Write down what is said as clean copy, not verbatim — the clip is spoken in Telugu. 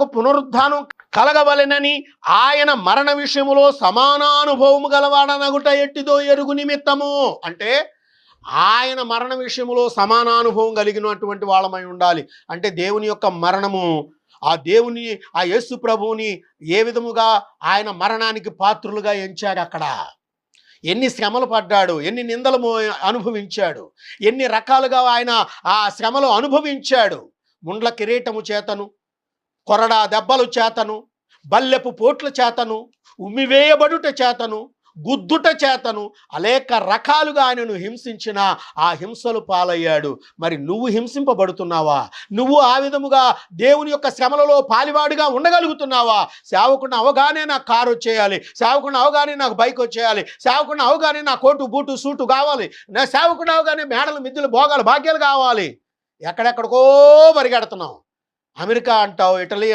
పునరుద్ధానం కలగవలెనని ఆయన మరణ విషయములో సమానానుభవము గలవాడనగుట ఎట్టిదో ఎరుగు నిమిత్తము. అంటే ఆయన మరణ విషయములో సమానానుభవం కలిగినటువంటి వాళ్ళమై ఉండాలి. అంటే దేవుని యొక్క మరణము, ఆ దేవుని, ఆ యేసు ప్రభువుని ఏ విధముగా ఆయన మరణానికి పాత్రులుగా ఎంచాడు, అక్కడ ఎన్ని శ్రమలు పడ్డాడు, ఎన్ని నిందలు అనుభవించాడు, ఎన్ని రకాలుగా ఆయన ఆ శ్రమలు అనుభవించాడు. ముండ్ల కిరీటము చేతను, కొరడా దెబ్బలు చేతను, బల్లెపు పోట్ల చేతను, ఉమ్మివేయబడుట చేతను, గుద్దుట చేతను అనేక రకాలుగా ఆయనను హింసించిన ఆ హింసలు పాలయ్యాడు. మరి నువ్వు హింసింపబడుతున్నావా? నువ్వు ఆ విధముగా దేవుని యొక్క శ్రమలలో పాలివాడిగా ఉండగలుగుతున్నావా? సేవకుడిని అవగానే నాకు కారు వచ్చేయాలి, సేవకుడిని అవగానే నాకు బైక్ వచ్చేయాలి, సేవకుడిని అవగానే నా కోటు బూటు సూటు కావాలి, నా సేవకుడిని అవగానే మేడలు మిద్దెలు భోగాలు భాగ్యాలు కావాలి. ఎక్కడెక్కడికో పరిగెడుతున్నావు. అమెరికా అంటావు, ఇటలీ